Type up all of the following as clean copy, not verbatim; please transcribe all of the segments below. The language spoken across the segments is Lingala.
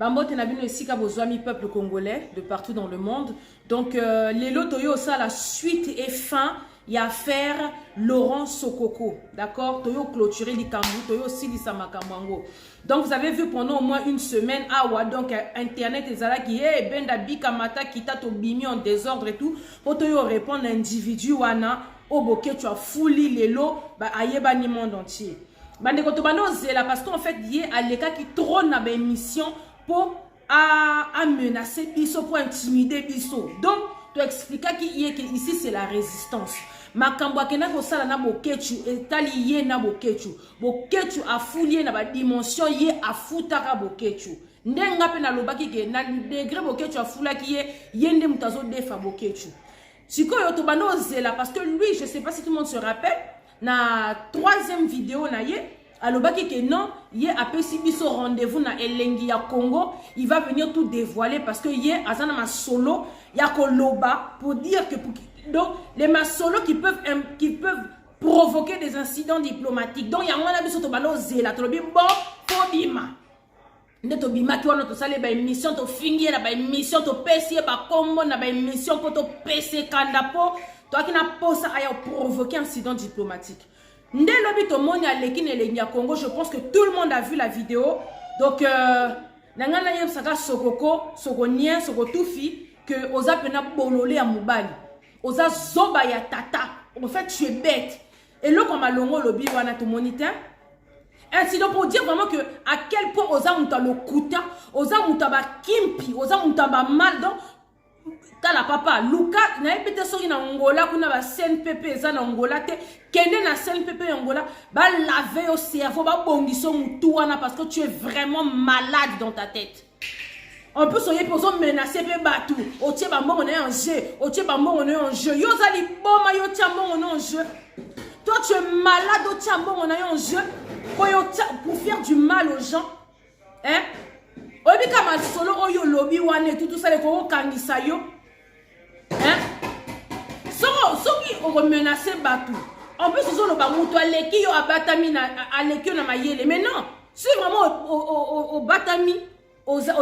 Bambote Nabino ici Kabozwami, peuple congolais de partout dans le monde. Donc, les lotoyo, ça, la suite est fin. Il y a affaire Laurent Sokoko. D'accord? Toyo clôturé l'Ikambu, Toyo aussi l'Isamakambango. Donc, vous avez vu pendant au moins une semaine, donc Internet et Zala qui est Benda Bikamata qui t'a bimi en désordre et tout. Pour Toyo répondre individu wana, au bokeh, tu as fouli les lots, ayeba ni monde entier. Parce qu'en fait, il y a l'état qui trône dans l'émission pour menacer Bisso, pour intimider Bisso. Donc, tu expliques qu'ici, c'est la résistance. Makambwa kena ko sala na bokechu etali ye na bokechu a foulié na ba dimension ye a futaka bokechu ndenga pe na lobaki ke na degré bokechu a fula ki ye nde mutazo defa bokechu sikoyo to bano zela parce que lui je sais pas si tout le monde se rappelle na troisième vidéo na ye alobaki ke non ye apesi biso rendez-vous na elengi ya Congo, il va venir tout dévoiler parce que ye azana ma solo ya koloba pour dire que donc les masolos qui peuvent provoquer des incidents diplomatiques. Donc il y a un biso to bano zela to bi bon pobima ndeto bima ki wana to sale ba émission to fingi na ba émission to pesi ba kombo na ba émission ko to pesi kanda po to akina posa aya provoquer incident diplomatique. Ndé lobi to moni aleki na elengi ya Congo, je pense que tout le monde a vu la vidéo. Donc nangana yem saka sokoko sokonien sokotufi que oza pena bololé à mubali. Oza zoba ya tata. En fait, tu es bête. Et là, comme à longo lobi wana to moniteur. Ainsi donc pour dire vraiment que à quel point oza muta le kuta, oza muta ba kimpi, oza muta ba mal donc tala papa Luka na epete soki na Angola kuna ba CNPP za na Angola te kende na CNPP Angola ba laver au cerveau ba bongiso mutu wana parce que tu es vraiment malade dans ta tête. En plus, on est menacé par Batou. On tient bambon, on est en jeu. On tient bambon, on est en jeu. Yo zali boma, yo tient bon, on est en jeu. Toi, tu es malade, on tient bon, on est en jeu. Pour faire du mal aux gens. Hein? Obi kama solo oyo lobby wane tout ça les ko kangisa yo. Hein? Soki on menacer Batou. En plus, ils ont le bamuto aleki yo abatami na aleki na mayele. Mais non, c'est vraiment au batami.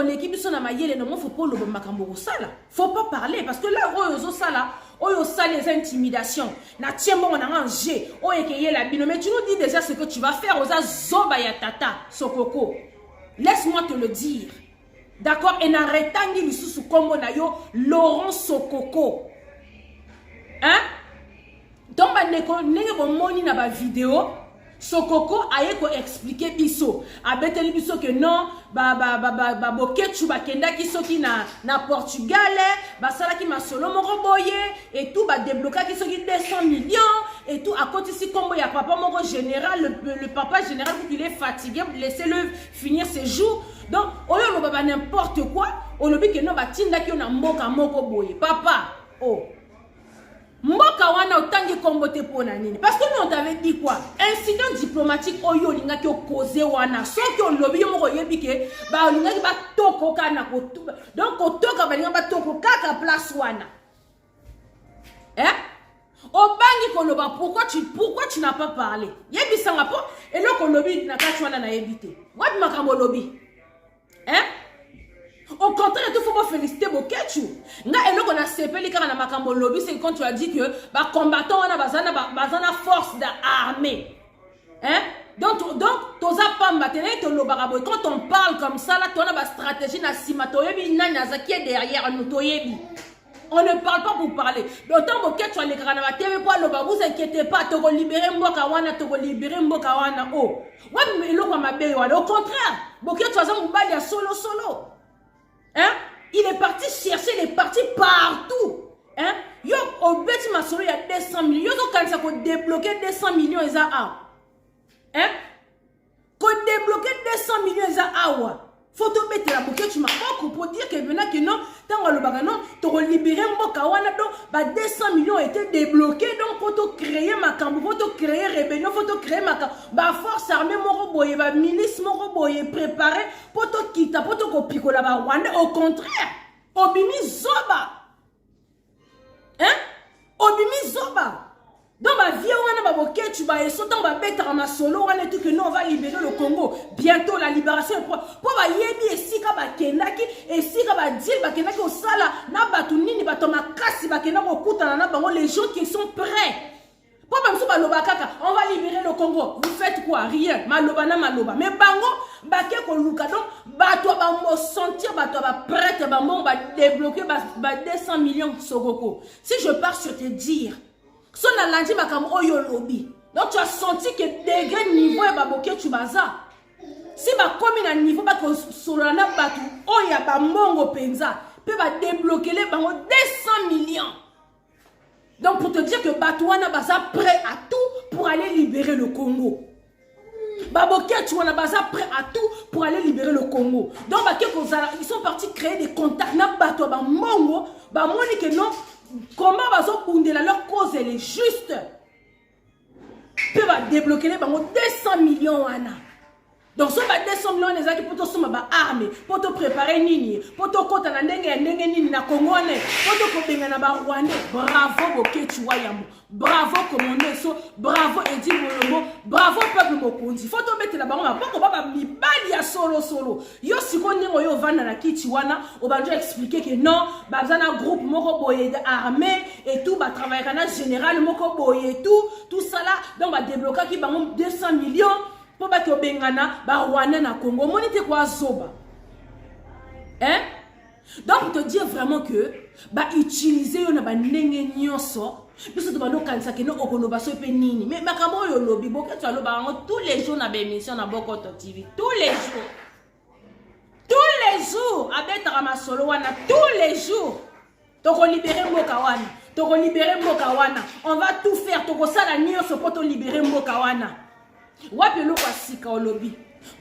L'équipe sont na mayele non faut pas le makambo sala faut pas parler parce que là oyo sala oyo sala les intimidations na tiembo on a rangé oyo ekeye la bino mais tu nous dis déjà ce que tu vas faire oza zoba ya tata sokoko laisse-moi te le dire d'accord et na retangi lisusu kombo na yo Laurent Sokoko hein donc ba neko nenge bo moni na ba vidéo Sokoko aye ko expliquer biso abeteli biso que non bokechu bakenda ki soki na Portugal basala ki masolo moko boye et tout ba débloquer ki soki 200 millions et tout à côté si kombo ya papa moko général le papa général vu qu'il est fatigué laissez-le finir ses jours donc oyo lo baba n'importe quoi on lobi que non batinda ki na mboka moko boye papa oh Mboka wana otangi kombote pona nini parce que nous on t'avait dit quoi incident diplomatique oyo linga ki opposé wana soki on lobby moko yebi ke ba linga ki ba toko kana ko donc otoka ba linga ba toko kaka place wana hein obangi ko loba pourquoi tu n'as pas parlé yebi sanga po et là ko lobby na kati wana na yebite what makambo lobby hein. Au contraire, il faut pas féliciter Bokechu. Nga eloko na sepeli kaka na makambo lobby, c'est quand tu as dit que ba combattant wana bazana force d'armée. Hein? Donc toza pamba tene to lobaka boy quand on parle comme ça là, toi na ba stratégie na sima toyebi nani azaki derrière nous toyebi. On ne parle pas pour parler. D'autant Bokechu a les kana ba TV pour loba vous inquiétez pas, to libérer mboka wana, to libérer mboka wana. Oh. Ouais eloko mabe wana. Au contraire, Bokechu aza mobali ya solo. Hein? Il est parti chercher, il est parti partout. Hein? Yo, au bêti ma solo, il y a 200 millions. Yo, quand ça peut débloquer 200 millions, ils ont hein? Quand débloquer 200 millions, ils ont faut te mettre la bouquet, tu m'as pas pour dire que maintenant que non, tant que le baganon, tu as libéré Mboka wana donc 200 millions étaient débloqués donc pour te créer ma camp, pour te créer rébellion, pour te créer ma camp, force armée moko boye, milice moko boye préparé pour te quitter, pour te copier la Rwanda. Au contraire, obimi zoba, hein? Obimi zoba. Donc, ma vie, on a boké, tu vas sauter, on va mettre en solo, on a tout que nous, on va libérer le Congo. Bientôt, la libération est propre. Pour va yebi, et si kaba kenaki, et si kaba dil, ba kenaki au sala, na batunini, ba toma kasi, ba kenaki au kuta, na bango, les gens qui sont prêts. Pour même si maloba kaka, on va libérer le Congo. Vous faites quoi? Rien. Maloba na maloba. Mais bango, baké ko luka, donc, bato ba mo sentir, bato ba prête, ba mo, ba débloquer, ba 200 millions Sokoko. Si je pars sur te dire, son alandi makam oyo lobby. Donc tu as senti que degré niveau et baboké tu baza. Si ba komi na niveau ba ko solana batu oya ba mongo penza, peut ba débloquer les bango 200 millions. Donc pour te dire que Batouana baza prêt à tout pour aller libérer le Congo. Baboké tu wana baza prêt à tout pour aller libérer le Congo. Donc ils sont partis créer des contacts na bato ba mongo, ba moni que non. Comment leur cause elle est juste. Peut débloquer les banques 200 millions Anna. Donc ce 200 millions les gens pour te sommer armée, pour te préparer nini, pour te compter na ndenge nini na Congo ne, pour te kobenga na ba Rwandais. Bravo Boké Chouayambo. Bravo commandant so, bravo Edi Molombo, bravo peuple Mokonzi. Faut te mettre la banque ma banque baba mibali ya solo. Yo sikondi yo vanda na kiti wana, on va déjà expliquer que non, ba zana groupe moko boye armée et tout ba travailler kana général moko boye tout ça là, donc ba débloquer ki bango 200 millions pour ba to bengana ba Rwanda na Congo. Monite quoi zoba. Hein? Donc pour te dire vraiment que ba utiliser yo na ba ndenge nyonso. Mais tous les jours, on a des émissions dans Bokoto TV. Tous les jours. Tous les jours. Avec Ramasolo, tous les jours. Donc, on libère Mokawana. Donc, on libère Mokawana. On va tout faire. Donc, on s'en a pour te libérer Mokawana. Wapelo kwa sika au lobby.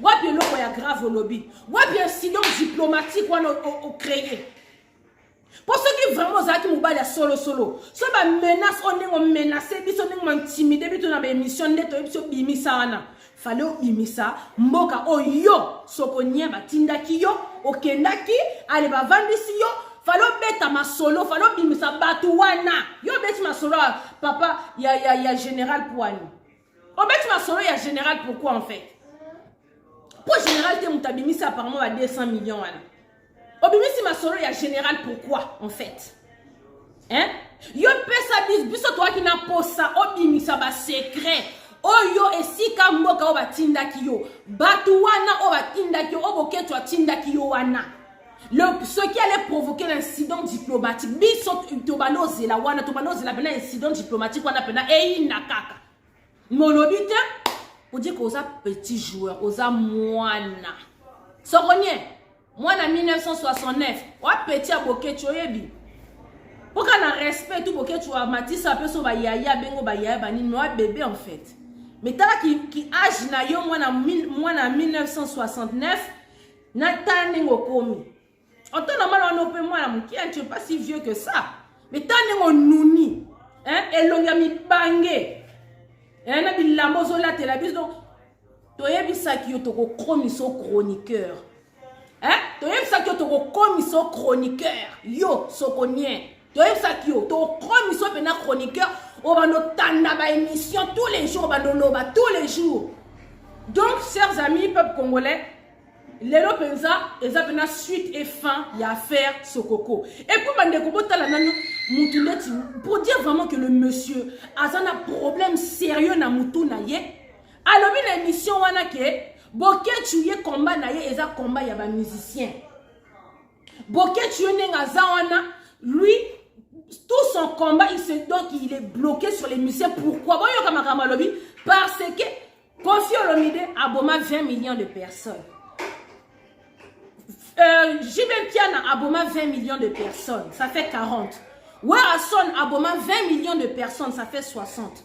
Wapelo kwa ya grave au lobby. Wapelo incident diplomatique au créé. Pour ceux qui vraiment zaki mobile ya solo. So ba menace on est menacé, biso on est intimidé, biso na ba émission neto biso bimisa wana. Fallait bimisa mboka oyo sokonye batindaki yo, okendaki, ale ba vandisi yo, fallait beta masolo, fallait bimisa batu wana. Yo beti masolo papa ya général Pouani. On beti masolo ya général pourquoi en fait? Pour général te mutabimisa apparemment à 200 millions wana. Obimisi masolo ya général pourquoi en fait? Hein? Yo pesa biso toi qui n'a pas ça obimisa ba secret. Oyo esika mboka o batinda kiyo. Batu wana o batinda kiyo oboke to atinda kiyo wana. Ce qui allait provoquer l'incident diplomatique. Biso tobanoze la wana tobanoze la bena incident diplomatique wana pena eina kaka. Molobite pour dire qu'on a petit joueur, oza moana. Sokonye moi, en 1969, wa petit aboké choyebi. Pour qu'on a respect tout boké choa matisa peu so ba yaya bengo ba yaya bani noa bébé en fait. Mais tala qui âge na yo moi en 1969 na taningo komi. Autant normal on peut moi la tu es pas si vieux que ça. Mais taningo nouni. Hein et longa mi bangé. Et na bi lambozo la telabis donc toyebi sa ki yo toko chromiso chroniqueur. Hein? Tu as ça que tu as commis chroniqueur. Yo, sokonien. Tu as ça que tu as commis chroniqueur. On va nous tendre émission tous les jours. On va nous tous les jours. Donc, chers amis, peuple congolais, les Lopenza, ils ont suite et fin à l'affaire Sokoko. Et pour dire vraiment que le monsieur a un problème sérieux dans Moutunaye, alors, l'émission, on a que Boké tuye combat na ye eza combat ya ba musicien. Boké tuye nengaza wana lui tout son combat donc il est bloqué sur les musiciens. Pourquoi? Bon yo kamakama lobby parce que Kofi Olomide a boma 20 millions de personnes. Jibel Kiana a boma 20 millions de personnes, ça fait 40. Werason a boma 20 millions de personnes, ça fait 60.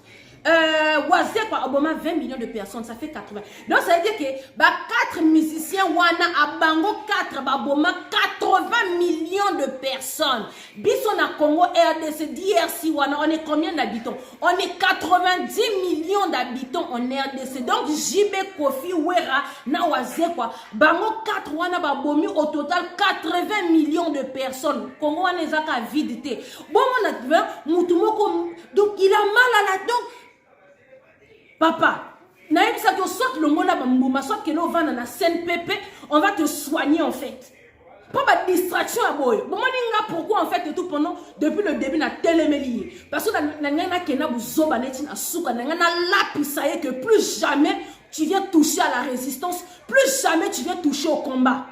Wazek a Obama 20 millions de personnes, ça fait 80. Donc ça veut dire que 4 musiciens wana a bango 4 baboma 80 millions de personnes. Bison à Congo RDC DRC wana on est combien d'habitants? On est 90 millions d'habitants en RDC. Donc JB Kofi Wera na Wazek bango 4 wana babomi au total 80 millions de personnes. Congo wana ezaka vidité. Bon on a mutumoko donc il a mal à la donc papa naïm ça que soit le mona bambouma soit que nous vendre na scène pépé on va te soigner en fait pas de distraction à boy bon pourquoi en fait tout pendant depuis le début na télémélié parce que na kena buzoba neti na suka na lapisa que plus jamais tu viens toucher à la résistance, plus jamais tu viens toucher au combat.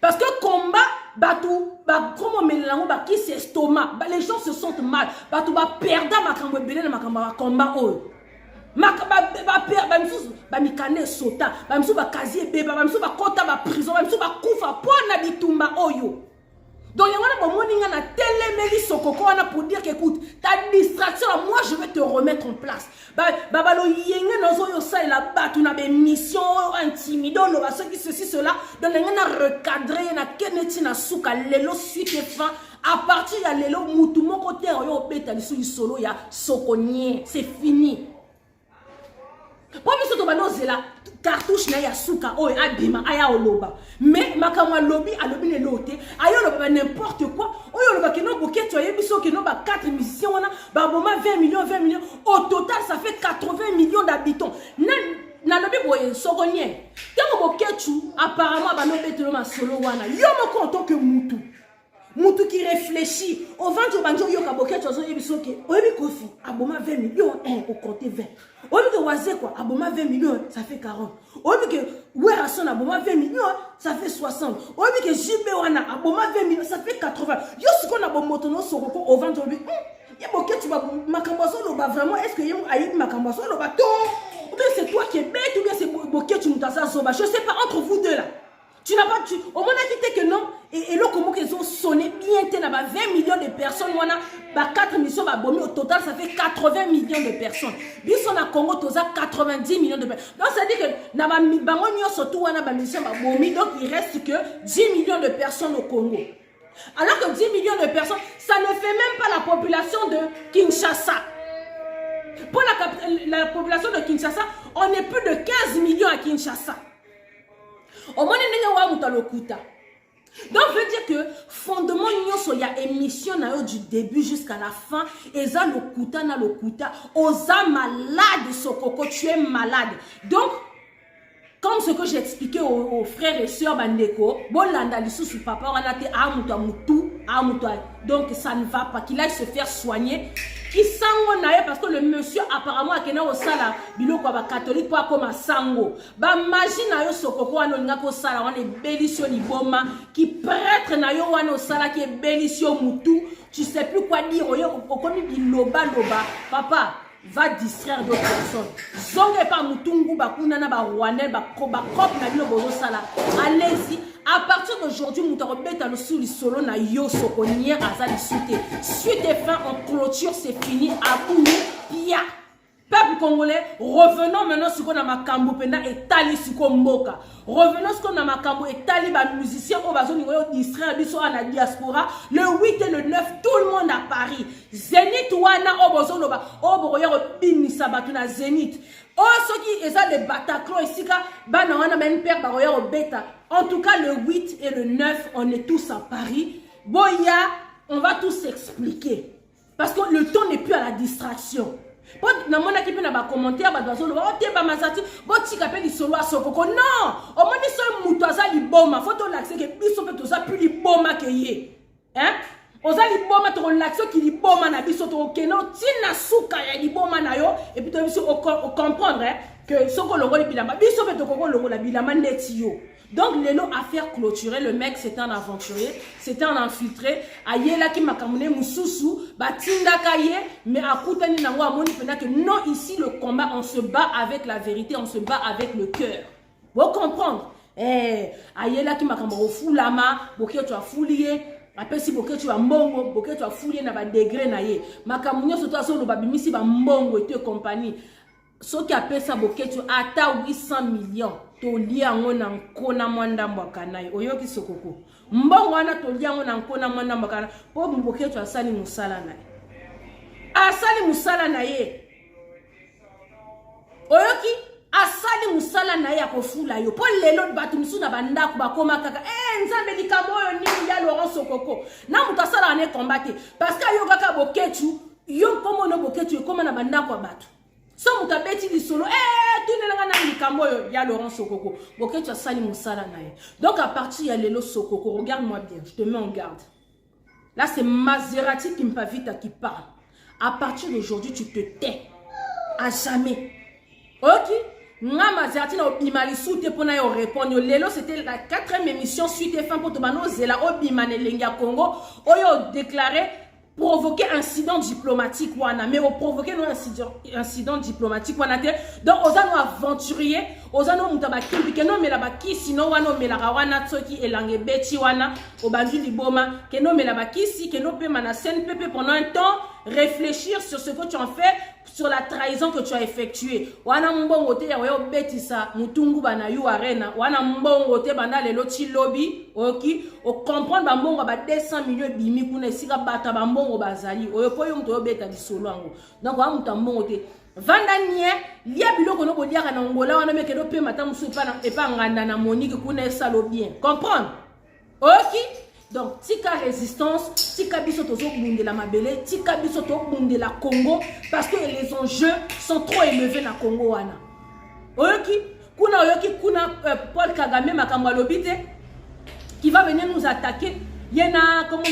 Parce que combat, qui c'est estomac, les gens se sentent mal. Perdre ma combat. Donc, il y a un téléméli sokoko pour dire qu'écoute, ta distraction, moi je vais te remettre en place. Babalo yenge nozo yo sa la batu na be mission intimidant no ceux qui ceci cela donc il y a recadrer na keneti na suka lelo suite fin à partir ya lelo mutu moko te yo beta lisu solo ya sokonye c'est fini. Pour biso to banozela cartouche na ya suka oy abima aya oloba mais makamwa lobby alobi ne loté ayo loba n'importe quoi oyo loba que no bouquet to yebiso que no ba 4 musiciens wana ba boma 20 millions au total ça fait 80 millions d'habitants na lobi boye sokonye tango boketu apparemment ba no betelo ma solo wana yo moko en tant que mutu qui réfléchit au ventre banjo yo ka boketu zo yebiso que oyebi kofi aboma 20 millions au compter 20 oyebi que waze quoi aboma 20 millions ça fait 40 oyebi que wera son aboma 20 millions ça fait 60 oyebi que jibe wana aboma 20 millions ça fait 80 yo siko na bomoto no soko au ventre oyebi ya boketu ba makambo so ba vraiment est-ce que yo ayebi makambo so ba to ou bien c'est toi qui es bête ou bien c'est boketu mutasa so ba je sais pas entre vous deux là. Tu n'as pas, au moins dit que non, et là, comment ils ont sonné bien, tu as 20 millions de personnes, on a 4 missions, au total, ça fait 80 millions de personnes. Bien, on a Congo, tu as 90 millions de personnes. Donc, ça veut dire que, surtout, on a mission, donc il reste que 10 millions de personnes au Congo. Alors que 10 millions de personnes, ça ne fait même pas la population de Kinshasa. Pour la population de Kinshasa, on est plus de 15 millions à Kinshasa. Au moins, donc, je veux dire que fondement, il y a émission du début jusqu'à la fin. Et ça, le kuta, osa malade, sokoko, tu es malade. Donc, comme ce que j'ai expliqué aux frères et sœurs Bandeko, papa, on a été donc ça ne va pas, qu'il aille se faire soigner. Qui sango nae parce que le monsieur apparemment a kena au sala biloko ba catholique pour comme sango ba magie na yo sokoko wana nga ko sala wana bélisio liboma qui prêtre na yo wana au sala qui est bélisio mutu tu sais plus quoi dire oyo okomi biloba papa va distraire d'autres personnes zonge pa mutungu bakuna na ba rwanais ba cop na bino bozo sala allez-y. À partir d'aujourd'hui, nous avons le sous le solo na yo sokonye azali soute. Suite et fin en clôture, c'est fini. Abouni, pia. Peuple congolais, revenons maintenant sur qu'on a makambo pena et tali sur mboka. Revenons sur qu'on a makambo et tali ba musiciens au bazon niveau distraire biso à la diaspora. Le 8 et le 9, tout le monde à Paris. Zénith wana au bazon loba. Au boroya bini sabatuna Zénith. Oh, ceux qui ont des Bataclan ici, en tout cas, le 8 et le 9, on est tous à Paris. Boya, on va tous s'expliquer. Parce que le temps n'est plus à la distraction. Non, au moins, il Ozali boma to relaxo ki li boma na biso to keno tina suka ya li boma na yo et puis to biso comprendre que soko longo li bilama biso be to koko longo la bilama neti yo. Donc les lots à faire clôturer le mec c'était un aventurier, c'était un infiltré ayela ki makamune mususu batinda kaye mais akutani nango amoni pena que non ici le combat on se bat avec la vérité, on se bat avec le cœur. Vous comprendre ayela ki makambo fulama boki tu as foulié. Après si boke tu as mbongo, boke tu as fouillé na ba degré na ye. Makamunyo soto aso no babimisi ba mbongo et compagnie. Ce qui appelle ça boke tu ata 800 millions. To lia ngona nkona mwanda mbakanayi. Oyoki sokoko. Mbongo wana to lia ngona nkona mwanda mbakanayi. Po boke tu asali musala na ye. Asali musala na ye. Oyoki asali musala na ya kofula yo po lelo batu misu na bandako bakoma kaka nzambe likambo yo ni ya Laurent Sokoko na mutasala ane combattre parce que yo kaka boketu Yo comme no boke tu comme na banda kwa batu. So mutabeti li solo tout ne nga na likambo yo ya Laurent Sokoko. Boke tu asali musala na ye. Donc à partir ya Lelo Sokoko, regarde-moi bien, je te mets en garde. Là c'est Maserati qui me Vita qui parle. À partir d'aujourd'hui tu te tais. À jamais. OK? Nga Maserati na obimali soute pour na yo répondre. Lelo c'était la 4e émission suite et fin pour Tobano Zela obimane lenga Congo. Oyo déclaré provoquer incident diplomatique wana mais provoquer un incident diplomatique wana te donc oza no aventurier oza no mutaba kimbi ke no mela bakisi no wana mela wana tsoki elange beti wana obandi liboma ke no mela bakisi ke no pe mana scène pepe pendant un temps réfléchir sur ce que tu en fais sur la trahison que tu as effectuée wana mbongo te ya yo betisa mutungu bana yu arena wana mbongo te banda lelo ti lobby oki o comprendre ba mbongo ba 200 millions bimi kuna esika bata ba mbongo bazali oyo po yo mto yo beta di solo ango donc wa muta mbongo te vanda nie lia biloko no bodiaka na ngola wana meke do pe mata musu pa nganda na Monique kuna esalo bien comprendre oki donc tika résistance tika biso tozo bundela mabele tika biso to bundela Congo parce que les enjeux sont trop élevés na Congo wana oki kuna Paul Kagame makamwa lobite qui va venir nous attaquer yena comme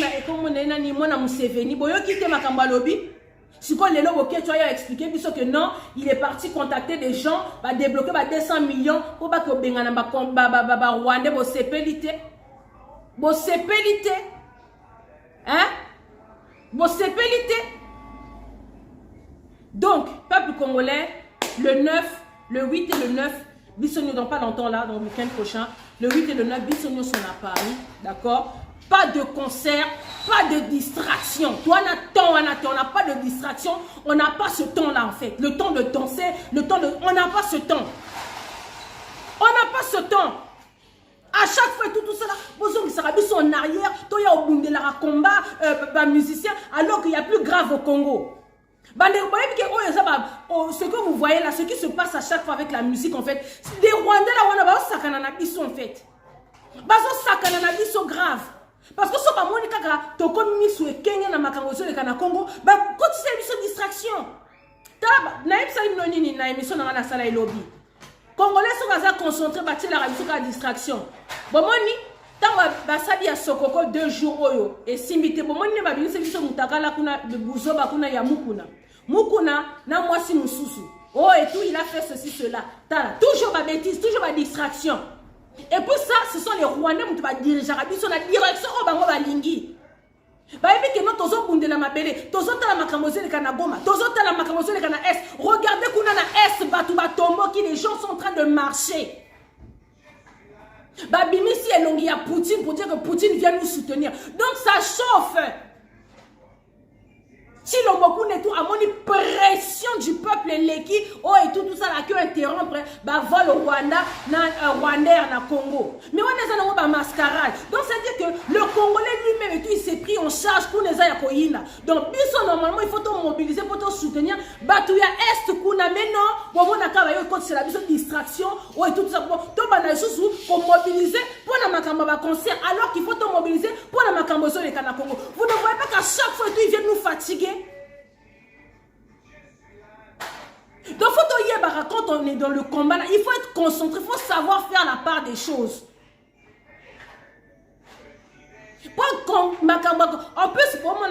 on a ni mona Museveni boyoki te makamwa lobi siko lelo boke tu as expliqué biso que non il est parti contacter des gens va débloquer 200 millions pour pas que bengana ba Rwanda bo sepelite bo sepelite hein bo sepelite. Donc peuple congolais le 9 le 8 et le 9 Bissonio dans pas longtemps là dans le week-end prochain le 8 et le 9 Bissonio sont à Paris, d'accord? Pas de concert, pas de distraction. Toi, on n'a pas de distraction. On n'a pas ce temps-là, en fait. Le temps de danser, le temps de... On n'a pas ce temps. On n'a pas ce temps. À chaque fois, tout cela, vous sont en arrière. Toi, il y a au bout de la combat, musicien, alors qu'il y a plus grave au Congo. Ce que vous voyez là, ce qui se passe à chaque fois avec la musique, en fait, des Rwandais là, ils sont en fait. Ils sont graves. Parce que si on a dit que tu as Kenya na makangozo le kana Congo, bah quand c'est une distraction. Naïm ça une na émission na sala lobby. Congolais sont concentrés bâtir la radio sur la distraction. Bon moni tant basadi ya Sokoko 2 jours oyo et simbité bon moni ba binise biso mutakala kuna de buzoba kuna ya mukuna. Mukuna na mwasi mususu. Oh et tout il a fait ceci cela. Toujours ba bêtise, toujours ba distraction. Et puis ça, ce sont les Rwandais qui vont diriger la direction au Bango Balingi. Baïbi que nous tozo bundela mabele, tozo tala makamose le kana Goma, tozo tala makamose le kana Est. Regardez qu'on a na Est batu batombo qui les gens sont en train de marcher. Babimi si elongi ya Poutine pour dire que Poutine vient nous soutenir. Donc ça chauffe. Si l'on beaucoup n'est tout à mon pression du peuple leki oh et tout ça là que interrompre bah vol au Rwanda na Rwandais na Congo mais on est dans mascarade donc ça veut dire que le Congolais lui-même et tout il s'est pris en charge pour les ayakoyina donc biso normalement il faut tout mobiliser pour tout soutenir batuya est kuna mais non bon on a travaillé contre c'est la distraction oh et tout ça bon to bana sous pour mobiliser pour na makamba ba concert alors qu'il faut tout mobiliser pour na makambo zo le kana Congo vous ne voyez pas qu'à chaque fois tout ils viennent nous fatiguer. Donc, quand on est dans le combat, là, il faut être concentré, il faut savoir faire la part des choses. En plus, pour moi,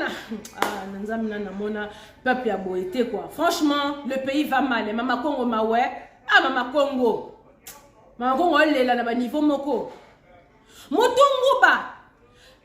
peuple a beau été quoi. Franchement, le pays va mal. Mama Congo, Mama Congo. Mama Congo, elle est là, à niveau moko. Mutunguba.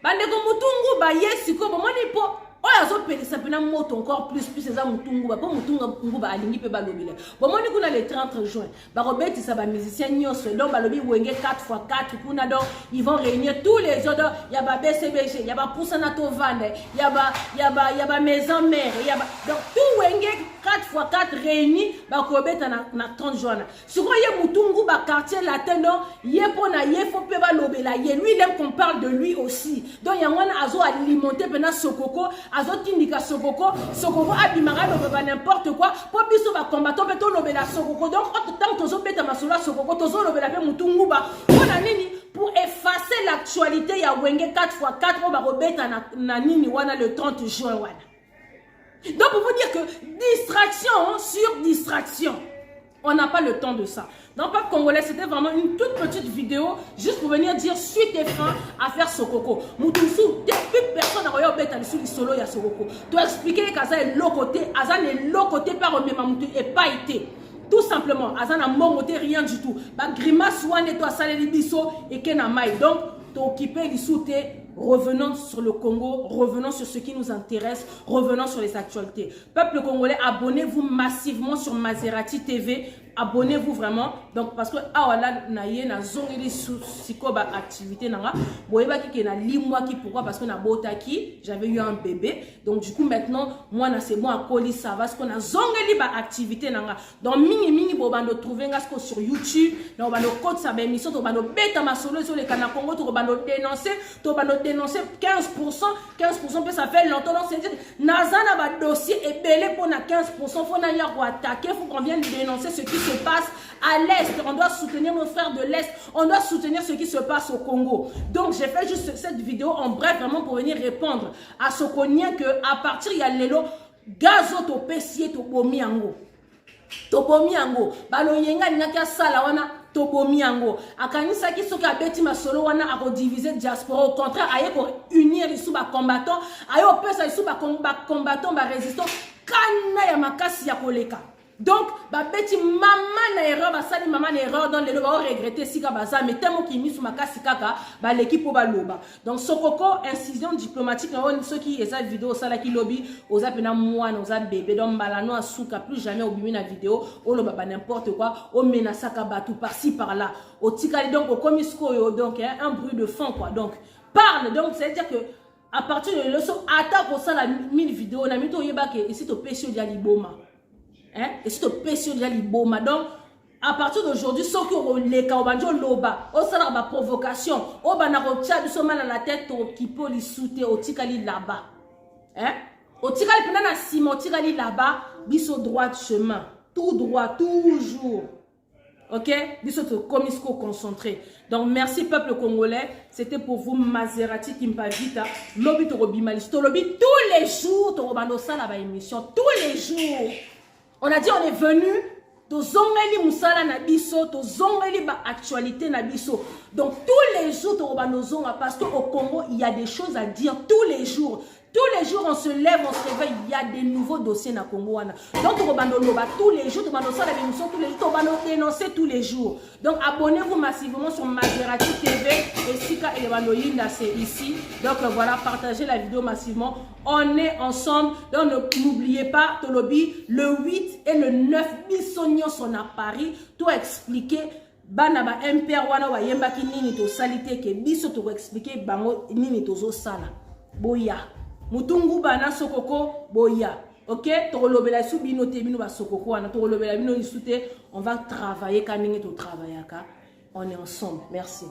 Bandeko Mutunguba, yes, comme moi, n'est pas. Oh, azo pelisa pena moto encore plus eza mutungu ba po mutungu ba alingi pe ba lobile bon moni kuna le 30 juin ba robeti ça ba musicien nyonso donc ba lobi wenge 4x4 kuna donc ils vont réunir tous les autres ya ba BCBG ya ba Poussana Tovande ya ba maison mère ya ba donc tout wenge 4x4 réunis ba robeta na 30 juin si quoi ye mutungu ba quartier latin donc ye pona ye faut pe ba lobela ye lui il aime qu'on parle de lui aussi donc ya wana azo alimenter pena Sokoko azotindika Sokoko abimara lobeba n'importe quoi pour biso ba combattant beto lobela Sokoko donc tant tozo beta masolo Sokoko tozo lobela pe mutungu ba pona nini pour effacer l'actualité ya wenge 4x4 ba robeta na nini wana le 30 juin wana Donc pour vous dire que distraction sur distraction. On n'a pas le temps de ça. Dans Peuple Congolais, c'était vraiment une toute petite vidéo juste pour venir dire suite et fin à faire Sokoko. Moutoussou, depuis personne n'a regardé le solo ya Sokoko. Tu as expliqué qu'Azan est l'autre côté, Azan est l'autre côté par Omemamoutou et pas été. Tout simplement, Azan n'a monté rien du tout. Bah grimace ouane toi salé biso et kenamai. Donc, tu occupé les sous-té. Revenons sur le Congo, revenons sur ce qui nous intéresse, revenons sur les actualités. Peuple congolais, abonnez-vous massivement sur Maserati TV. Abonnez-vous vraiment. Donc, parce que, na zongeli sikoba activité nanga. Boyeba ki na limwa ki pourquoi? Parce que na botaki, j'avais eu un bébé. Donc, du coup, maintenant, moi, na c'est bon à colis, ça va. Parce qu'on a zongeli ba activité nanga. Donc, mini, bobando trouver ngasko sur YouTube. Donc, bando code sa émission, to bando beta ma solo sur les canaux Congo, to bando dénoncer, 15% peut ça fait longtemps. Donc, c'est dire, Nazana ba dossier est belé pour na 15%. Faut na yako attaquer, faut qu'on vienne dénoncer ce qui se passe à l'Est. On doit soutenir nos frères de l'Est. On doit soutenir ce qui se passe au Congo. Donc, j'ai fait juste cette vidéo en bref, vraiment pour venir répondre à ce qu'on y a que à partir il y a l'élo gazo to pesier to bomi ango. To bomi ango. Balo yenga nyaka sala wana to bomi ango. Akanisa ki soka beti masolo wana ako diviser diaspora. Au contraire, aye ko unir les sous ba combattants. Aye o pesa les sous ba combattants ba résistants. Kana ya makasi ya koleka. Donc, beti maman na erreur, basali maman na erreur dans les loba, on regretter si ka baza, mais tellement qui mis sous ma kasi kaka, l'équipe au baloba. Donc, Sokoko, incision diplomatique, on ceux qui esa vidéo, ça la qui lobby, aux apena moine, aux bébé, donc balano à souka, plus jamais au bimi na vidéo, au loba n'importe quoi, au menasaka batou par-ci par-là, au tikali donc au komisko, donc un bruit de fond quoi. Donc, parle, donc c'est-à-dire que à partir de leçon, attaque au ça la 1000 vidéos, on a mis tout yebake, ici au péché d'Aliboma. Hein? Et c'est au péché de l'Iboma. Donc, à partir d'aujourd'hui, ceux qui ont les kaobanjo loba, au salaire de provocation, au banarotia du sommet à la tête, au kipo li soute, au tikali là-bas. Hein? Au tikali pendant Simon, tikali là-bas, biso droit de chemin. Tout droit, toujours. Ok? Biso to komisko concentré. Donc, merci peuple congolais. C'était pour vous, Maserati Kimpavita. Lobby to robimalis. To lobby tous les jours, to robando ça la émission. Tous les jours. On a dit on est venu to zongeli musala na biso, to zongeli ba actualité na biso. Donc tous les jours to robano zonga parce que au Congo il y a des choses à dire tous les jours. Tous les jours, on se lève, on se réveille, il y a des nouveaux dossiers dans le Congo. Donc, tous les jours, tous les jours, dénoncer tous les jours. Donc, abonnez-vous massivement sur Maserati TV et Sika et Yinda, c'est ici. Donc, voilà, partagez la vidéo massivement. On est ensemble. Donc, n'oubliez pas, Tolobi, le 8 et le 9, Bissognon sont à Paris. Tout expliquer. Bana ba MPR wana wa yemba ki nini to salite ke biso to expliquer bango nini to zo sala. Boya. Mutungu bana Sokoko boya. Ok? Torolobela sou bino te bino ba Sokoko wana torolobela bino isute. On va travailler kaningi to travailler ka. On est ensemble. Merci.